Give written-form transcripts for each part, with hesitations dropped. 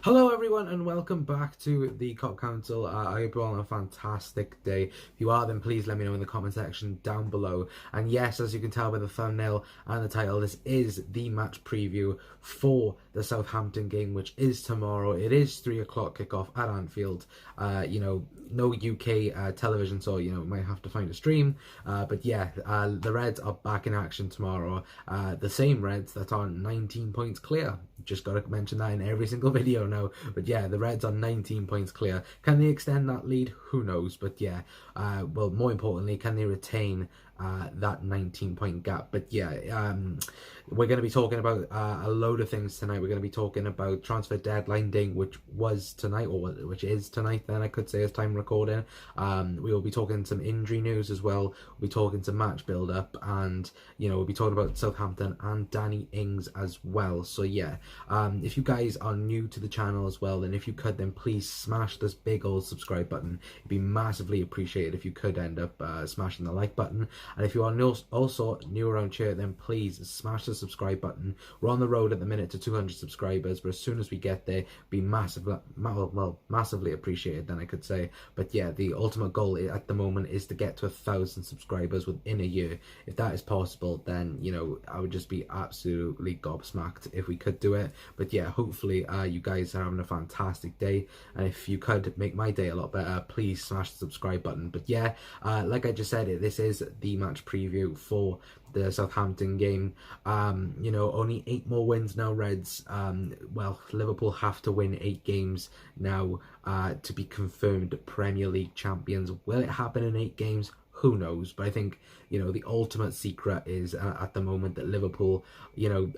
Hello everyone and welcome back to the Cop Council. I hope you're all on a fantastic day. If you are, then please let me know in the comment section down below. And yes, as you can tell by the thumbnail and the title, this is the match preview for the Southampton game, which is tomorrow. It is 3 o'clock kickoff at Anfield. No UK television, so might have to find a stream. But yeah, the Reds are back in action tomorrow. The same Reds that are 19 points clear. Just got to mention that in every single video now. But yeah, the Reds are 19 points clear. Can they extend that lead? Who knows? But yeah, well, more importantly, can they retain that 19-point gap? But yeah, we're going to be talking about a load of things tonight. We're going to be talking about transfer deadline day, which was tonight, or which is tonight, then I could say, as time recording. We will be talking some injury news as well. We'll be talking some match build-up, and we'll be talking about Southampton and Danny Ings as well. So yeah, if you guys are new to the channel as well, then if you could, then please smash this big old subscribe button. It'd be massively appreciated if you could end up smashing the like button. And if you are also new around here, then please smash the subscribe button. We're on the road at the minute to 200 subscribers, but as soon as we get there, be massively appreciated, then I could say. But yeah, the ultimate goal at the moment is to get to 1,000 subscribers within a year. If that is possible, then I would just be absolutely gobsmacked if we could do it. But yeah, hopefully you guys are having a fantastic day, and if you could make my day a lot better, please smash the subscribe button. But yeah, like I just said, this is the match preview for the Southampton game. Only 8 more wins now, Reds. Well, Liverpool have to win 8 games now to be confirmed Premier League champions. Will it happen in 8 games? Who knows? But I think, the ultimate secret is at the moment that Liverpool,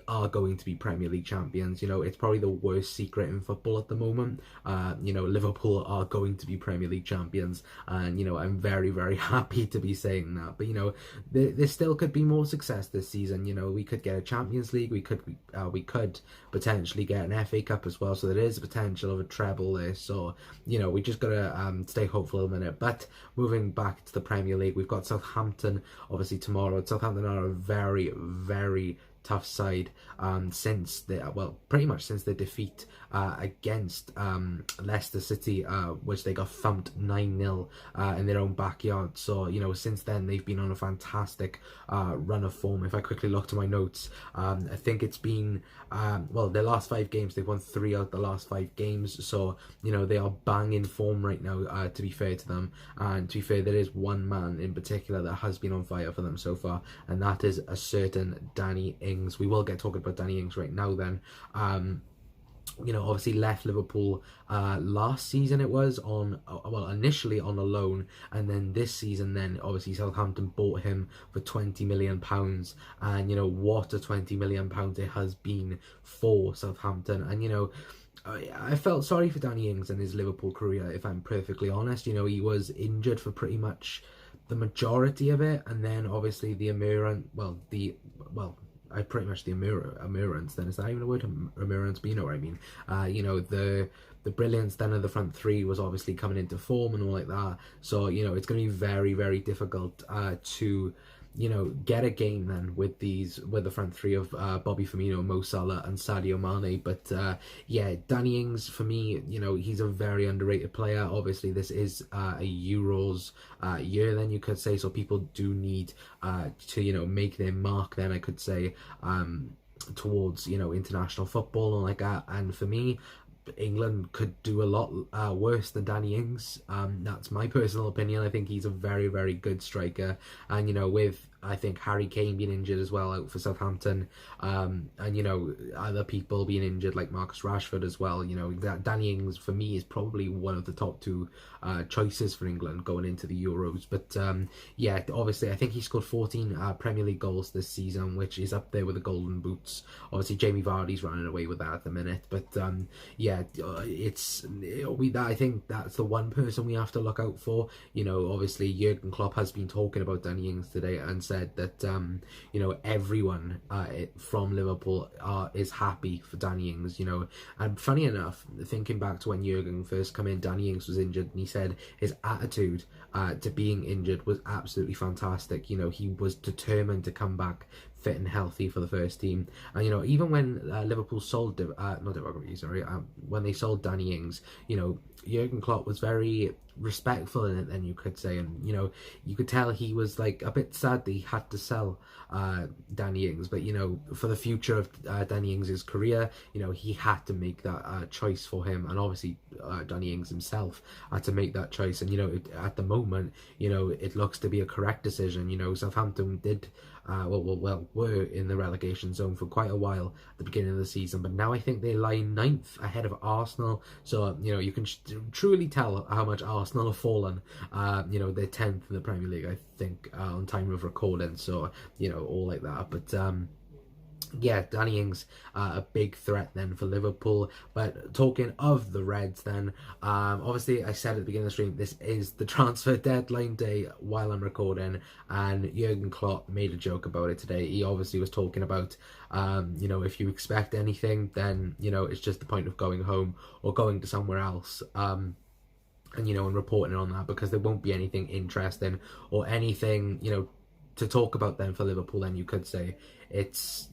are going to be Premier League champions. It's probably the worst secret in football at the moment. Liverpool are going to be Premier League champions. And, I'm very, very happy to be saying that. But, there still could be more success this season. We could get a Champions League. We could potentially get an FA Cup as well. So there is a potential of a treble there. So, we just got to stay hopeful a minute. But moving back to the Premier League, we've got Southampton obviously tomorrow. Southampton are a very, very tough side pretty much since their defeat against Leicester City, which they got thumped 9-0 in their own backyard. So since then they've been on a fantastic run of form. If I quickly look to my notes, I think it's been their last 5 games, they've won 3 out of the last 5 games. So they are bang in form right now, to be fair to them. And to be fair, there is one man in particular that has been on fire for them so far, and that is a certain Danny Ings. We will get talking about Danny Ings right now then. Obviously left Liverpool last season. It was initially on a loan, and then this season, then obviously Southampton bought him for £20 million, and what a £20 million it has been for Southampton. And I felt sorry for Danny Ings and his Liverpool career, if I'm perfectly honest. He was injured for pretty much the majority of it, and then obviously the emergence, then is that even a word, emergence, but you know what I mean. The brilliance then of the front three was obviously coming into form and all like that. So it's going to be very, very difficult to get a game then with the front three of Bobby Firmino, Mo Salah and Sadio Mane. But yeah, Danny Ings, for me, he's a very underrated player. Obviously this is a Euros year, then you could say, so people do need to make their mark, then I could say, towards international football and like that. And for me, England could do a lot worse than Danny Ings. That's my personal opinion. I think he's a very, very good striker, and with I think Harry Kane being injured as well out for Southampton, and other people being injured like Marcus Rashford as well, Danny Ings for me is probably one of the top 2 choices for England going into the Euros. But yeah, obviously I think he scored 14 Premier League goals this season, which is up there with the Golden Boots. Obviously Jamie Vardy's running away with that at the minute, but yeah, I think that's the one person we have to look out for. Obviously Jurgen Klopp has been talking about Danny Ings today and said that everyone from Liverpool is happy for Danny Ings. And funny enough, thinking back to when Jurgen first came in, Danny Ings was injured, and he said his attitude to being injured was absolutely fantastic. He was determined to come back fit and healthy for the first team. And even when Liverpool sold when they sold Danny Ings, Jurgen Klopp was very respectful in it, then you could say, and you could tell he was like a bit sad that he had to sell Danny Ings, but for the future of Danny Ings' career, he had to make that choice for him, and obviously Danny Ings himself had to make that choice. And at the moment, it looks to be a correct decision. Southampton did were in the relegation zone for quite a while at the beginning of the season, but now I think they lie 9th ahead of Arsenal. So you can truly tell how much Arsenal have fallen. They're 10th in the Premier League, I think, on time of recording. So all like that. But yeah, Danny Ings, a big threat then for Liverpool. But talking of the Reds then, obviously I said at the beginning of the stream, this is the transfer deadline day while I'm recording, and Jurgen Klopp made a joke about it today. He obviously was talking about, if you expect anything, then, it's just the point of going home or going to somewhere else. And reporting on that, because there won't be anything interesting or anything, to talk about then for Liverpool. Then you could say it's,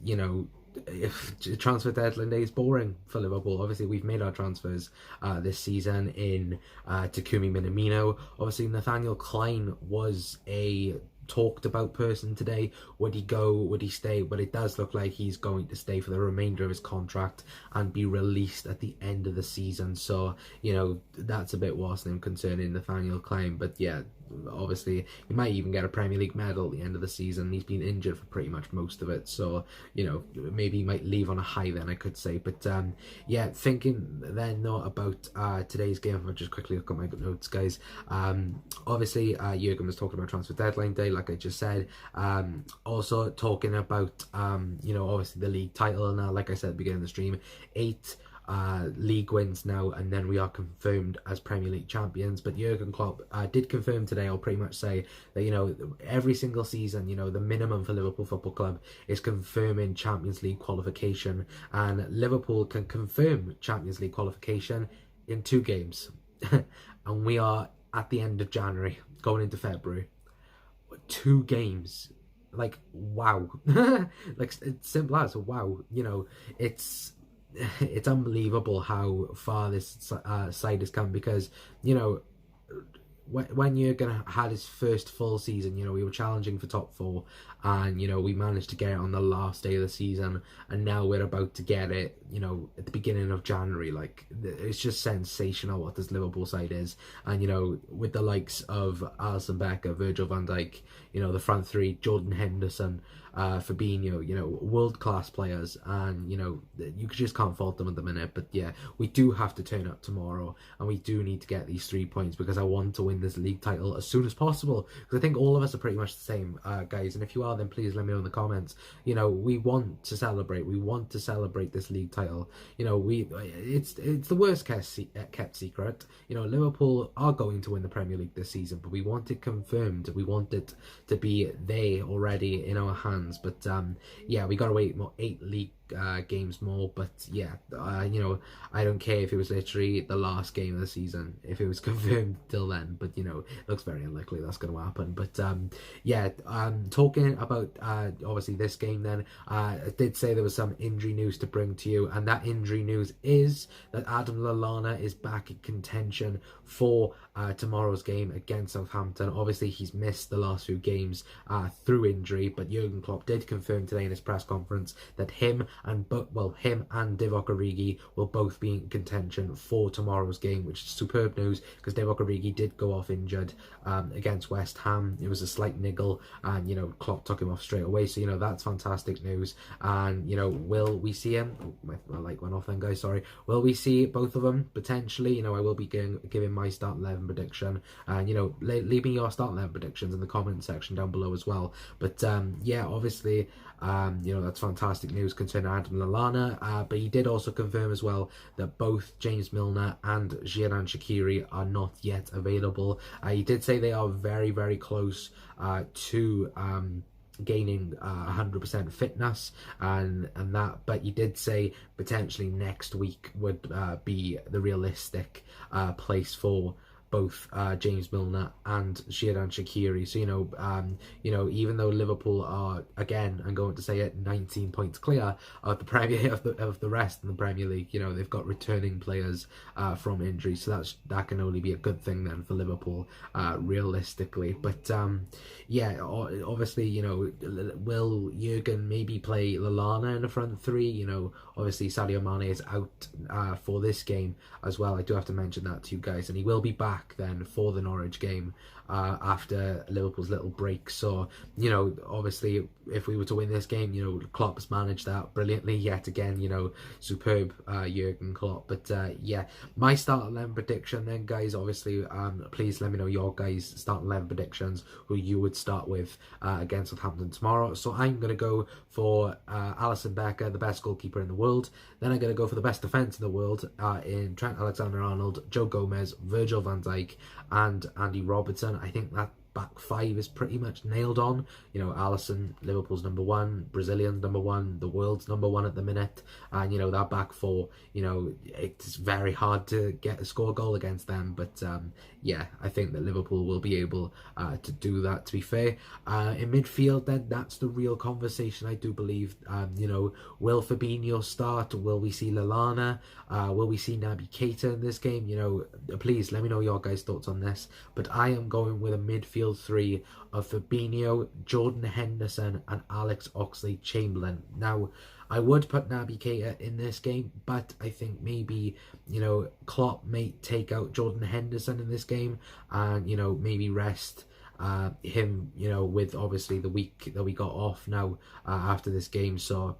if transfer deadline day is boring for Liverpool. Obviously we've made our transfers this season in Takumi Minamino. Obviously Nathaniel Klein was a talked about person today. Would he go, would he stay? But it does look like he's going to stay for the remainder of his contract and be released at the end of the season. So that's a bit worrisome concerning Nathaniel Klein. But yeah, obviously he might even get a Premier League medal at the end of the season. He's been injured for pretty much most of it, so maybe he might leave on a high then, I could say. But yeah, thinking then about today's game, I'll just quickly look at my notes, guys. Obviously Jurgen was talking about transfer deadline day, like I just said. Also talking about obviously the league title now, like I said at the beginning of the stream, 8 league wins now, and then we are confirmed as Premier League champions. But Jurgen Klopp did confirm today, I'll pretty much say that every single season, the minimum for Liverpool Football Club is confirming Champions League qualification, and Liverpool can confirm Champions League qualification in 2 games. And we are at the end of January going into February. 2 games, like, wow. Like, it's simple as wow. It's unbelievable how far this side has come, because when Jurgen had his first full season, we were challenging for top 4, and we managed to get it on the last day of the season, and now we're about to get it at the beginning of January. Like, it's just sensational what this Liverpool side is. And with the likes of Alisson Becker, Virgil van Dijk, the front 3, Jordan Henderson, Fabinho, world-class players, and you just can't fault them at the minute. But yeah, we do have to turn up tomorrow, and we do need to get these 3 points, because I want to win this league title as soon as possible, because I think all of us are pretty much the same, guys. And if you are, then please let me know in the comments. We want to celebrate. We want to celebrate this league title. It's the worst kept secret. Liverpool are going to win the Premier League this season, but we want it confirmed. We want it to be there already in our hands. But yeah, we gotta wait 8 league games more. But yeah, I don't care if it was literally the last game of the season, if it was confirmed till then. But it looks very unlikely that's going to happen. But yeah, talking about obviously this game then, I did say there was some injury news to bring to you, and that injury news is that Adam Lallana is back in contention for tomorrow's game against Southampton. Obviously he's missed the last few games through injury, but Jurgen Klopp did confirm today in his press conference that him and Divock Origi will both be in contention for tomorrow's game, which is superb news, because Divock Origi did go off injured against West Ham. It was a slight niggle, and Klopp took him off straight away. So that's fantastic news. And will we see him? My light went off then, guys. Sorry. Will we see both of them potentially? I will be giving my start 11 prediction, and leave me your start 11 predictions in the comment section down below as well. But yeah, obviously that's fantastic news concerning Adam Lallana, but he did also confirm as well that both James Milner and Xherdan Shaqiri are not yet available. He did say they are very, very close to gaining 100% fitness and that, but he did say potentially next week would be the realistic place for both James Milner and Xherdan Shaqiri. So even though Liverpool are, again, I'm going to say it, 19 points clear of the Premier of the rest in the Premier League, they've got returning players from injury, so that can only be a good thing then for Liverpool, realistically. But obviously, will Jurgen maybe play Lallana in the front three? Obviously Sadio Mane is out for this game as well. I do have to mention that to you guys, and he will be back then for the Norwich game after Liverpool's little break. So obviously if we were to win this game, Klopp's managed that brilliantly yet again. Superb Jurgen Klopp. But my start 11 prediction then, guys. Obviously please let me know your guys' start 11 predictions, who you would start with against Southampton tomorrow. So I'm going to go for Alisson Becker, the best goalkeeper in the world. Then I'm going to go for the best defence in the world in Trent Alexander-Arnold, Joe Gomez, Virgil van Dijk and Andy Robertson. I think that back five is pretty much nailed on. Alisson, Liverpool's number one, Brazilian's number one, the world's number one at the minute, and that back four, it's very hard to score a goal against them. But I think that Liverpool will be able to do that, to be fair. In midfield then, that's the real conversation, I do believe. Will Fabinho start? Will we see Lallana? Will we see Naby Keita in this game? Please let me know your guys' thoughts on this. But I am going with a midfield three of Fabinho, Jordan Henderson and Alex Oxlade-Chamberlain. Now, I would put Naby Keita in this game, but I think maybe, Klopp may take out Jordan Henderson in this game and, maybe rest him, with obviously the week that we got off now after this game. So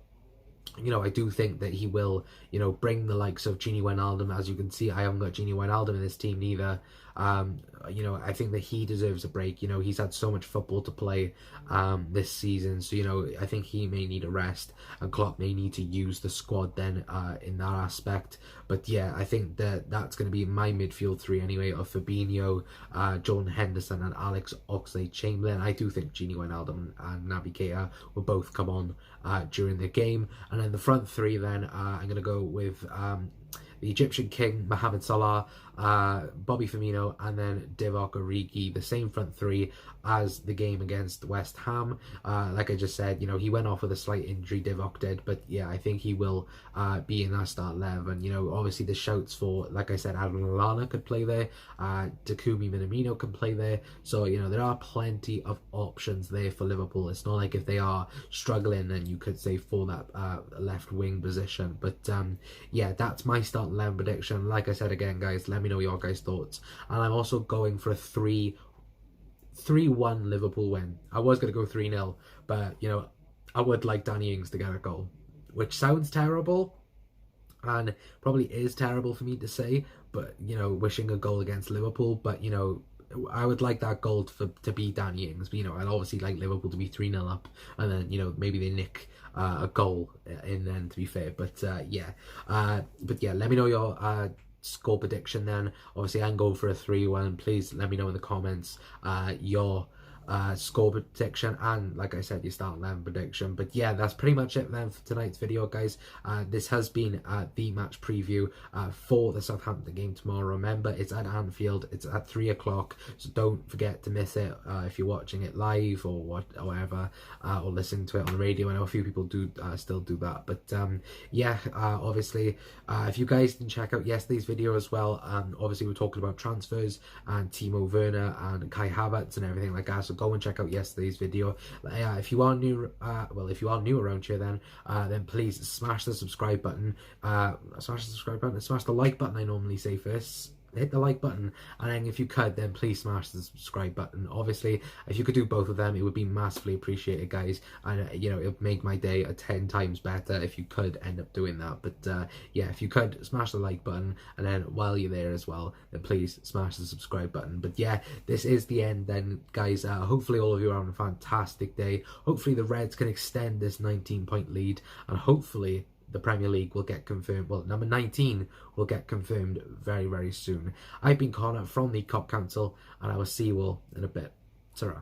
I do think that he will, bring the likes of Gini Wijnaldum. As you can see, I haven't got Gini Wijnaldum in this team neither. I think that he deserves a break. He's had so much football to play this season. So, I think he may need a rest, and Klopp may need to use the squad then in that aspect. But yeah, I think that that's going to be my midfield three anyway, of Fabinho, Jordan Henderson and Alex Oxlade-Chamberlain. I do think Gini Wijnaldum and Naby Keita will both come on during the game. And then the front three then, I'm going to go with the Egyptian King, Mohamed Salah, Bobby Firmino, and then Divock Origi, the same front three as the game against West Ham. Like I just said, he went off with a slight injury, Divock did, but yeah, I think he will be in that start 11. Obviously the shouts for, like I said, Adam Lallana could play there, Takumi Minamino can play there, so there are plenty of options there for Liverpool. It's not like if they are struggling, then you could say for that left wing position. But yeah, that's my start 11 prediction. Like I said again, guys, let me know your guys' thoughts. And I'm also going for a 3-1 Liverpool win. I was going to go 3-0, but I would like Danny Ings to get a goal, which sounds terrible and probably is terrible for me to say, but wishing a goal against Liverpool. But I would like that goal to be Danny Ings. But I'd obviously like Liverpool to be 3-0 up, and then maybe they nick a goal in then, to be fair. But yeah, let me know your score prediction then. Obviously I'm going for a 3-1. Please let me know in the comments your score prediction, and like I said, your start 11 prediction. But yeah, that's pretty much it then for tonight's video, guys. This has been the match preview for the Southampton game tomorrow. Remember, it's at Anfield, it's at 3 o'clock, so don't forget to miss it if you're watching it live or whatever, or listening to it on the radio. I know a few people do still do that. But yeah, obviously if you guys didn't check out yesterday's video as well, obviously we're talking about transfers and Timo Werner and Kai Havertz and everything like that, so go and check out yesterday's video. If you are new, if you are new around here, then please smash the subscribe button. Smash the like button, I normally say first. Hit the like button, and then if you could, then please smash the subscribe button. Obviously, if you could do both of them, it would be massively appreciated, guys, and it would make my day 10 times better if you could end up doing that. But yeah, if you could smash the like button, and then while you're there as well, then please smash the subscribe button. But yeah, this is the end then, guys. Hopefully all of you are having a fantastic day. Hopefully the Reds can extend this 19-point lead, and hopefully the Premier League will get confirmed. Well, number 19 will get confirmed very, very soon. I've been Connor from the COP Council, and I will see you all in a bit. Ta-ra.